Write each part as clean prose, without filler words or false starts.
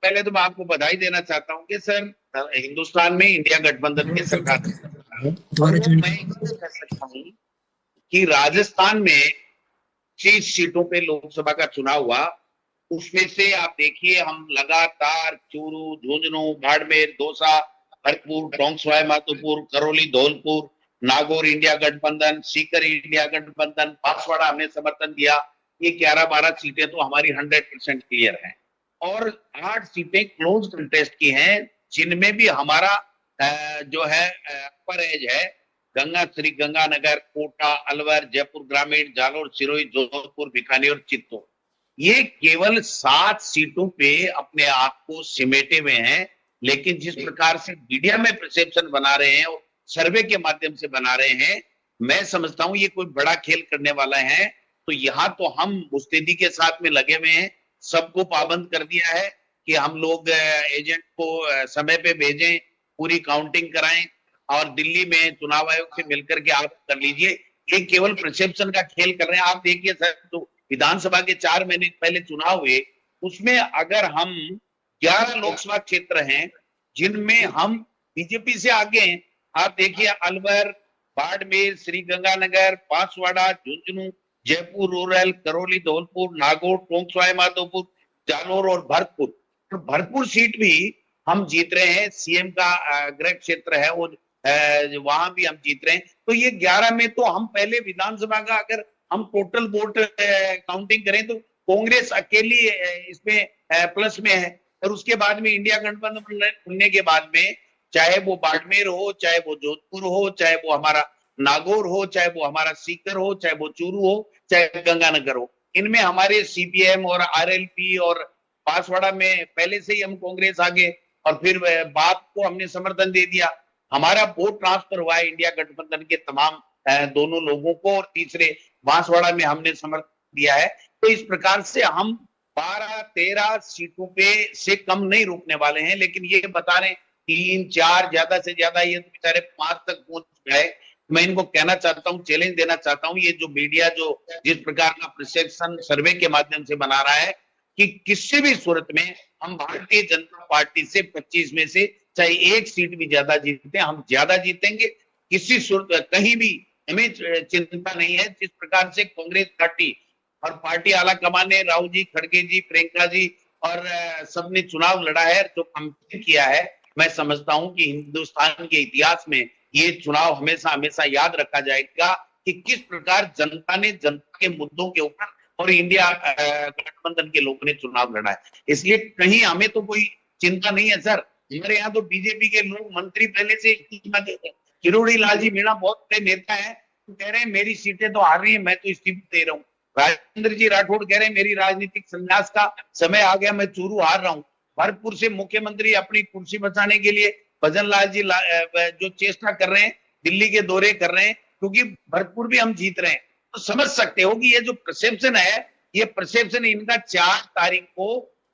पहले तो मैं आपको बधाई देना चाहता हूं कि सर हिंदुस्तान में इंडिया गठबंधन की सरकार है। और वो मैं इसलिए कह सकता हूँ कि राजस्थान में 30 सीटों पे लोकसभा का चुनाव हुआ, उसमें से आप देखिए हम लगातार चूरू, झुंझुनू, बाड़मेर, दौसा, भरतपुर, टोंक सवाई माधोपुर, करौली, धौलपुर, नागौर इंडिया गठबंधन, सीकर इंडिया गठबंधन, बांसवाड़ा हमने समर्थन दिया। ये 11-12 सीटें तो हमारी 100% क्लियर हैं और 8 सीटें क्लोज कंटेस्ट की हैं, जिनमें भी हमारा जो है अपर एज है गंगा, श्री गंगानगर, कोटा, अलवर, जयपुर ग्रामीण, जालोर, सिरोही, जोधपुर, बीकानेर, चित्तौड़, ये केवल 7 सीटों पे अपने आप को सिमेटे हुए हैं। लेकिन जिस प्रकार से मीडिया में परसेप्शन बना रहे हैं और सर्वे के माध्यम से बना रहे हैं, मैं समझता हूं ये कोई बड़ा खेल करने वाला है। तो यहाँ तो हम मुस्तैदी के साथ में लगे हुए हैं, सबको पाबंद कर दिया है कि हम लोग एजेंट को समय पे भेजें, पूरी काउंटिंग कराएं और दिल्ली में चुनाव आयोग से मिलकर के आप कर लीजिए। ये केवल परसेप्शन का खेल कर रहे हैं। आप देखिए सर, तो विधानसभा के 4 महीने पहले चुनाव हुए, उसमें अगर हम 11 लोकसभा क्षेत्र हैं जिनमें हम बीजेपी से आगे हैं, आप देखिए अलवर, बाड़मेर, श्री गंगानगर, बांसवाड़ा, झुंझुनू, जयपुर रूरल, करौली, धौलपुर, नागौर, टोंक सवाई माधोपुर, जालोर और भरतपुर। तो भरतपुर सीट भी हम जीत रहे हैं, सीएम का गृह क्षेत्र है और वहां भी हम जीत रहे हैं। तो ये 11 में तो हम पहले विधानसभा का अगर हम टोटल वोट काउंटिंग करें तो कांग्रेस अकेली इसमें प्लस में है और उसके बाद में इंडिया गठबंधन बनने के बाद में चाहे वो बाड़मेर हो, चाहे वो जोधपुर हो, चाहे वो हमारा नागौर हो, चाहे वो हमारा सीकर हो, चाहे वो चूरू हो, चाहे गंगानगर हो, इनमें हमारे सीपीएम और आरएलपी और बांसवाड़ा में पहले से ही हम कांग्रेस आगे और फिर बाप को हमने समर्थन दे दिया। हमारा वोट ट्रांसफर हुआ है इंडिया गठबंधन के तमाम दोनों लोगों को और तीसरे बांसवाड़ा में हमने समर्थन दिया है। तो इस प्रकार से हम 12-13 सीटों पे से कम नहीं रुकने वाले हैं। लेकिन ये बता रहे 3-4 ज्यादा से ज्यादा ये तो बेचारे 5 तक पहुंच गए। मैं इनको कहना चाहता हूँ, चैलेंज देना चाहता हूँ, ये जो मीडिया जो जिस प्रकार का परसेप्शन सर्वे के माध्यम से बना रहा है कि किसी भी सूरत में हम भारतीय जनता पार्टी से 25 में से चाहे एक सीट भी ज्यादा जीते, हम ज्यादा जीतेंगे। किसी सूरत कहीं भी हमें चिंता नहीं है। जिस प्रकार से कांग्रेस पार्टी और पार्टी आला कमान ने राहुल जी, खड़गे जी, प्रियंका जी और सबने चुनाव लड़ा है, जो कंपेन किया है, मैं समझता हूं कि हिंदुस्तान के इतिहास में ये चुनाव हमेशा हमेशा याद रखा जाएगा कि किस प्रकार जनता ने जनता के मुद्दों के ऊपर और इंडिया गठबंधन के लोगों ने चुनाव लड़ा है। इसलिए कहीं हमें तो कोई चिंता नहीं है सर। हमारे यहाँ तो बीजेपी के लोग मंत्री पहले से किरोड़ी लाल जी मीणा बहुत बड़े नेता है, तो कह रहे हैं मेरी सीटें तो हार रही है, मैं तो इस्तीफा दे रहा हूँ। राजेंद्र जी राठौड़ कह रहे हैं मेरी राजनीतिक संन्यास का समय आ गया, मैं चूरू हार रहा हूँ। भरतपुर से मुख्यमंत्री अपनी कुर्सी बचाने के लिए भजन लाल जी जो चेष्टा कर रहे हैं, दिल्ली के दौरे कर रहे हैं, क्योंकि भरतपुर भी हम जीत रहे हैं। तो समझ सकते हो कि ये जो परसेप्शन है, ये परसेप्शन इनका 4 तारीख को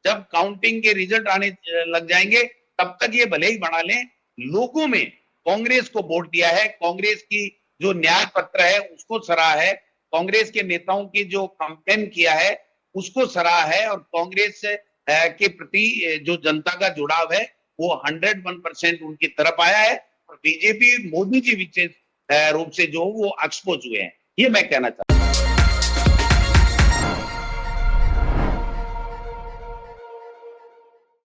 जब काउंटिंग के रिजल्ट आने लग जाएंगे, तब तक ये भले ही बना लें। लोगों में कांग्रेस को वोट दिया है, कांग्रेस की जो न्याय पत्र है उसको सराहा है, कांग्रेस के नेताओं की जो कैंपेन किया है उसको सराहा है और कांग्रेस के प्रति जो जनता का जुड़ाव है वो 101% उनकी तरफ आया है और बीजेपी मोदी जी विशेष रूप से जो वो एक्सपोज हुए हैं, ये मैं कहना चाहता हूं।